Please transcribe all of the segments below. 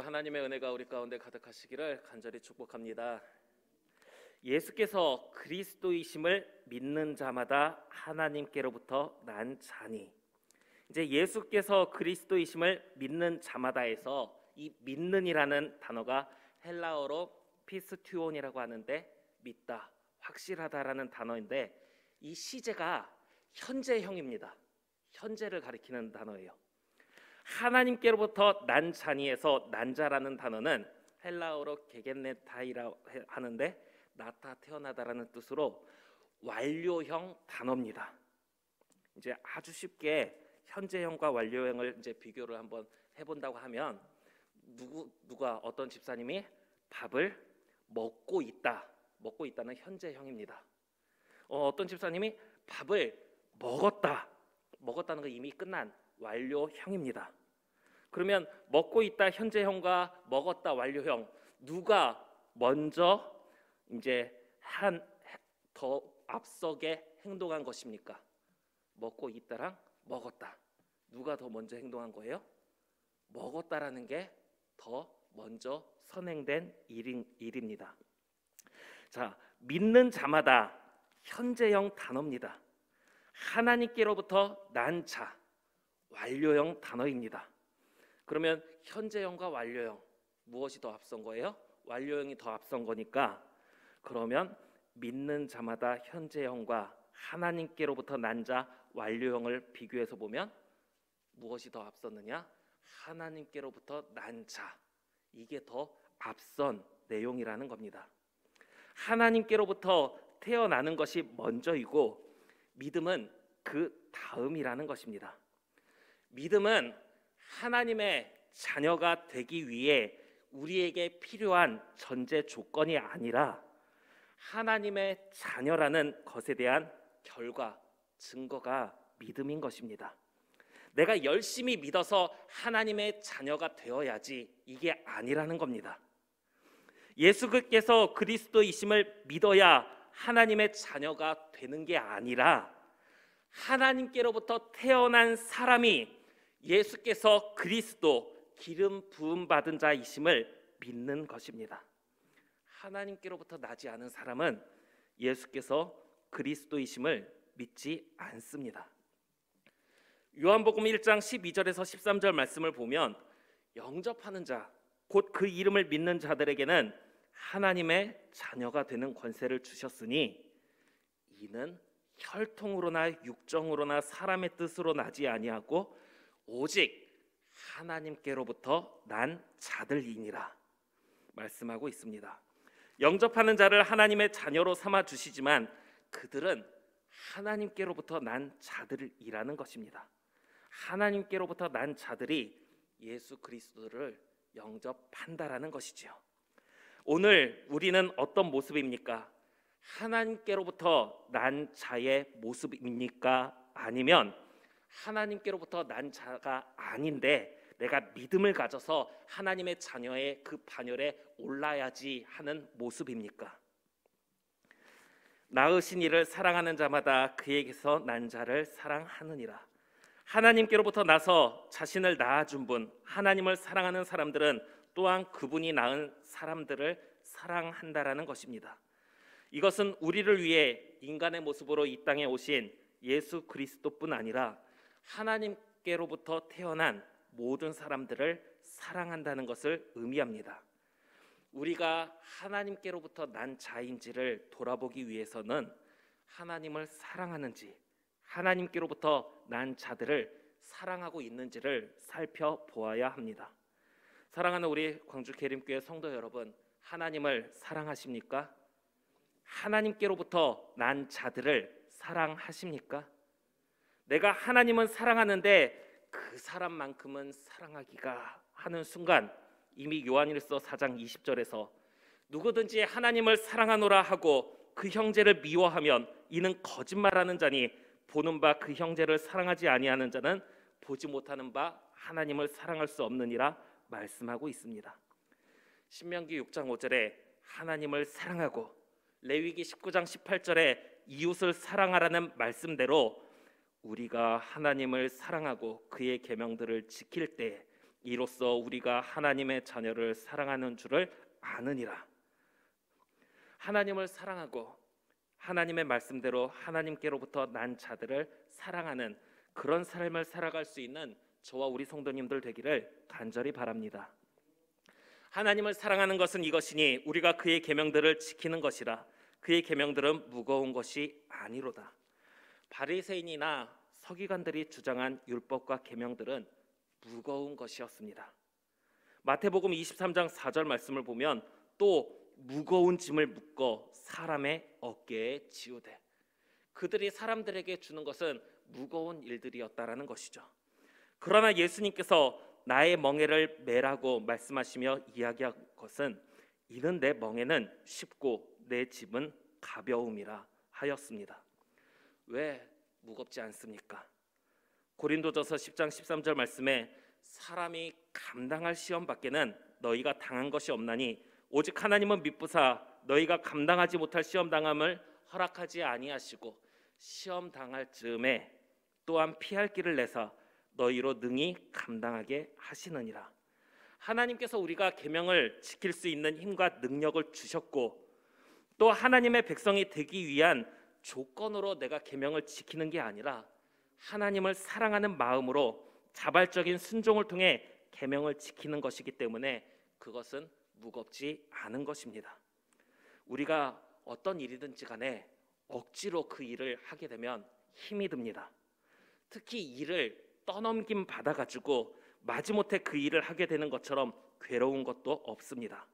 안녕하세요. 하나님의 은혜가 우리 가운데 가득하시기를 간절히 축복합니다. 예수께서 그리스도이심을 믿는 자마다 하나님께로부터 난 자니, 이제 예수께서 그리스도이심을 믿는 자마다에서 이 믿는이라는 단어가 헬라어로 피스튜온이라고 하는데 믿다, 확실하다라는 단어인데, 이 시제가 현재형입니다. 현재를 가리키는 단어예요. 하나님께로부터 난 자니에서 난 자라는 단어는 헬라어로 게겐네타이라 하는데 나타 태어나다라는 뜻으로 완료형 단어입니다. 이제 아주 쉽게 현재형과 완료형을 이제 비교를 한번 해본다고 하면 누가 어떤 집사님이 밥을 먹고 있다는 현재형입니다. 어떤 집사님이 밥을 먹었다는 거 이미 끝난 완료형입니다. 그러면 먹고 있다 현재형과 먹었다 완료형, 누가 먼저 이제 더 앞서게 행동한 것입니까? 먹고 있다랑 먹었다, 누가 더 먼저 행동한 거예요? 먹었다라는 게 더 먼저 선행된 일입니다. 자, 믿는 자마다 현재형 단어입니다. 하나님께로부터 난 자, 완료형 단어입니다. 그러면 현재형과 완료형, 무엇이 더 앞선 거예요? 완료형이 더 앞선 거니까, 그러면 믿는 자마다 현재형과 하나님께로부터 난 자, 완료형을 비교해서 보면 무엇이 더 앞섰느냐? 하나님께로부터 난 자, 이게 더 앞선 내용이라는 겁니다. 하나님께로부터 태어나는 것이 먼저이고 믿음은 그 다음이라는 것입니다. 믿음은 하나님의 자녀가 되기 위해 우리에게 필요한 전제 조건이 아니라 하나님의 자녀라는 것에 대한 결과, 증거가 믿음인 것입니다. 내가 열심히 믿어서 하나님의 자녀가 되어야지, 이게 아니라는 겁니다. 예수께서 그리스도이심을 믿어야 하나님의 자녀가 되는 게 아니라 하나님께로부터 태어난 사람이 예수께서 그리스도 기름 부음 받은 자이심을 믿는 것입니다. 하나님께로부터 나지 않은 사람은 예수께서 그리스도이심을 믿지 않습니다. 요한복음 1장 12절에서 13절 말씀을 보면 영접하는 자, 곧 그 이름을 믿는 자들에게는 하나님의 자녀가 되는 권세를 주셨으니 이는 혈통으로나 육정으로나 사람의 뜻으로 나지 아니하고 오직 하나님께로부터 난 자들이니라 말씀하고 있습니다. 영접하는 자를 하나님의 자녀로 삼아 주시지만 그들은 하나님께로부터 난 자들이라는 것입니다. 하나님께로부터 난 자들이 예수 그리스도를 영접한다라는 것이지요. 오늘 우리는 어떤 모습입니까? 하나님께로부터 난 자의 모습입니까? 아니면 하나님께로부터 난 자가 아닌데 내가 믿음을 가져서 하나님의 자녀의 그 반열에 올라야지 하는 모습입니까? 낳으신 이를 사랑하는 자마다 그에게서 난 자를 사랑하느니라. 하나님께로부터 나서 자신을 낳아준 분, 하나님을 사랑하는 사람들은 또한 그분이 낳은 사람들을 사랑한다라는 것입니다. 이것은 우리를 위해 인간의 모습으로 이 땅에 오신 예수 그리스도뿐 아니라 하나님께로부터 태어난 모든 사람들을 사랑한다는 것을 의미합니다. 우리가 하나님께로부터 난 자인지를 돌아보기 위해서는 하나님을 사랑하는지, 하나님께로부터 난 자들을 사랑하고 있는지를 살펴보아야 합니다. 사랑하는 우리 광주 계림교회 성도 여러분, 하나님을 사랑하십니까? 하나님께로부터 난 자들을 사랑하십니까? 내가 하나님은 사랑하는데 그 사람만큼은 사랑하기가 하는 순간, 이미 요한일서 4장 20절에서 누구든지 하나님을 사랑하노라 하고 그 형제를 미워하면 이는 거짓말하는 자니 보는 바 그 형제를 사랑하지 아니하는 자는 보지 못하는 바 하나님을 사랑할 수 없느니라 말씀하고 있습니다. 신명기 6장 5절에 하나님을 사랑하고 레위기 19장 18절에 이웃을 사랑하라는 말씀대로 우리가 하나님을 사랑하고 그의 계명들을 지킬 때 이로써 우리가 하나님의 자녀를 사랑하는 줄을 아느니라. 하나님을 사랑하고 하나님의 말씀대로 하나님께로부터 난 자들을 사랑하는 그런 삶을 살아갈 수 있는 저와 우리 성도님들 되기를 간절히 바랍니다. 하나님을 사랑하는 것은 이것이니 우리가 그의 계명들을 지키는 것이라. 그의 계명들은 무거운 것이 아니로다. 바리새인이나 서기관들이 주장한 율법과 계명들은 무거운 것이었습니다. 마태복음 23장 4절 말씀을 보면 또 무거운 짐을 묶어 사람의 어깨에 지우되, 그들이 사람들에게 주는 것은 무거운 일들이었다라는 것이죠. 그러나 예수님께서 나의 멍에를 메라고 말씀하시며 이야기한 것은 이는 내 멍에는 쉽고 내 짐은 가벼움이라 하였습니다. 왜 무겁지 않습니까? 고린도전서 10장 13절 말씀에 사람이 감당할 시험 밖에는 너희가 당한 것이 없나니 오직 하나님은 미쁘사 너희가 감당하지 못할 시험 당함을 허락하지 아니하시고 시험 당할 즈음에 또한 피할 길을 내사 너희로 능히 감당하게 하시느니라. 하나님께서 우리가 계명을 지킬 수 있는 힘과 능력을 주셨고 또 하나님의 백성이 되기 위한 조건으로 내가 계명을 지키는 게 아니라 하나님을 사랑하는 마음으로 자발적인 순종을 통해 계명을 지키는 것이기 때문에 그것은 무겁지 않은 것입니다. 우리가 어떤 일이든지 간에 억지로 그 일을 하게 되면 힘이 듭니다. 특히 일을 떠넘김 받아가지고 마지못해 그 일을 하게 되는 것처럼 괴로운 것도 없습니다.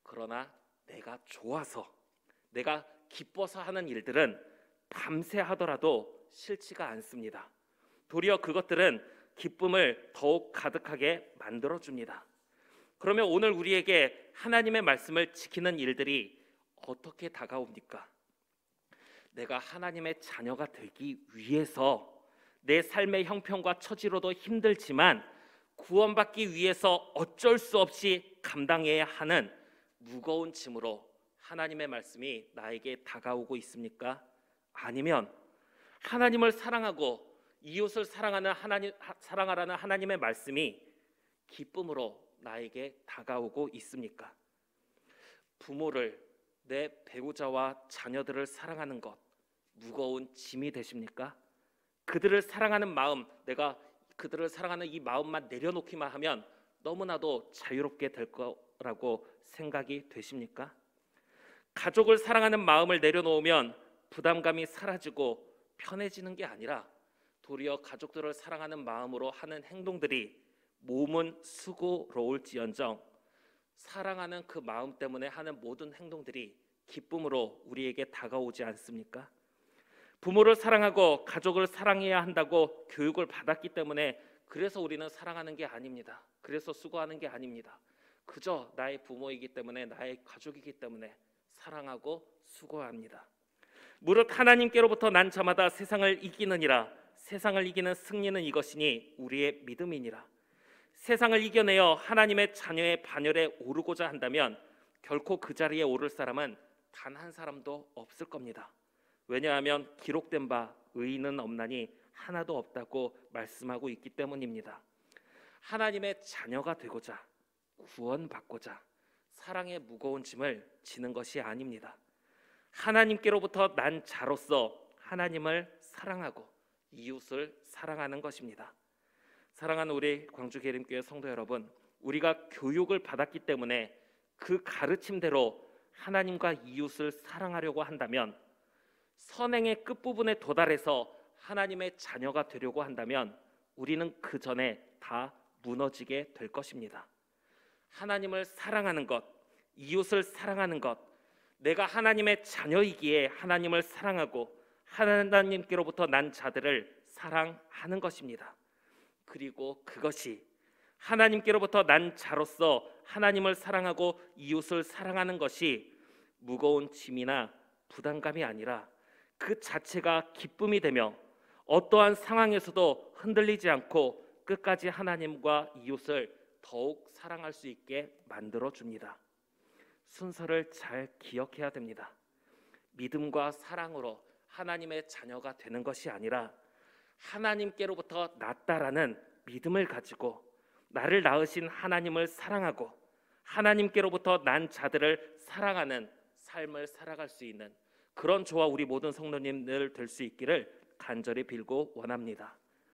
그러나 내가 좋아서 내가 기뻐서 하는 일들은 밤새 하더라도 싫지가 않습니다. 도리어 그것들은 기쁨을 더욱 가득하게 만들어줍니다. 그러면 오늘 우리에게 하나님의 말씀을 지키는 일들이 어떻게 다가옵니까? 내가 하나님의 자녀가 되기 위해서 내 삶의 형편과 처지로도 힘들지만 구원받기 위해서 어쩔 수 없이 감당해야 하는 무거운 짐으로 하나님의 말씀이 나에게 다가오고 있습니까? 아니면 하나님을 사랑하고 이웃을 사랑하라는 하나님의 말씀이 기쁨으로 나에게 다가오고 있습니까? 부모를, 내 배우자와 자녀들을 사랑하는 것 무거운 짐이 되십니까? 그들을 사랑하는 마음, 내가 그들을 사랑하는 이 마음만 내려놓기만 하면 너무나도 자유롭게 될 거라고 생각이 되십니까? 가족을 사랑하는 마음을 내려놓으면 부담감이 사라지고 편해지는 게 아니라 도리어 가족들을 사랑하는 마음으로 하는 행동들이 몸은 수고로울지언정 사랑하는 그 마음 때문에 하는 모든 행동들이 기쁨으로 우리에게 다가오지 않습니까? 부모를 사랑하고 가족을 사랑해야 한다고 교육을 받았기 때문에 그래서 우리는 사랑하는 게 아닙니다. 그래서 수고하는 게 아닙니다. 그저 나의 부모이기 때문에 나의 가족이기 때문에 사랑하고 수고합니다. 무릇 하나님께로부터 난 자마다 세상을 이기느니라. 세상을 이기는 승리는 이것이니 우리의 믿음이니라. 세상을 이겨내어 하나님의 자녀의 반열에 오르고자 한다면 결코 그 자리에 오를 사람은 단 한 사람도 없을 겁니다. 왜냐하면 기록된 바 의인은 없나니 하나도 없다고 말씀하고 있기 때문입니다. 하나님의 자녀가 되고자 구원받고자 사랑의 무거운 짐을 지는 것이 아닙니다. 하나님께로부터 난 자로서 하나님을 사랑하고 이웃을 사랑하는 것입니다. 사랑하는 우리 광주계림교회 성도 여러분, 우리가 교육을 받았기 때문에 그 가르침대로 하나님과 이웃을 사랑하려고 한다면, 선행의 끝부분에 도달해서 하나님의 자녀가 되려고 한다면 우리는 그 전에 다 무너지게 될 것입니다. 하나님을 사랑하는 것, 이웃을 사랑하는 것, 내가 하나님의 자녀이기에 하나님을 사랑하고 하나님께로부터 난 자들을 사랑하는 것입니다. 그리고 그것이 하나님께로부터 난 자로서 하나님을 사랑하고 이웃을 사랑하는 것이 무거운 짐이나 부담감이 아니라 그 자체가 기쁨이 되며 어떠한 상황에서도 흔들리지 않고 끝까지 하나님과 이웃을 더욱 사랑할 수 있게 만들어줍니다. 순서를 잘 기억해야 됩니다. 믿음과 사랑으로 하나님의 자녀가 되는 것이 아니라 하나님께로부터 났다라는 믿음을 가지고 나를 낳으신 하나님을 사랑하고 하나님께로부터 난 자들을 사랑하는 삶을 살아갈 수 있는 그런 저와 우리 모든 성도님들 될 수 있기를 간절히 빌고 원합니다.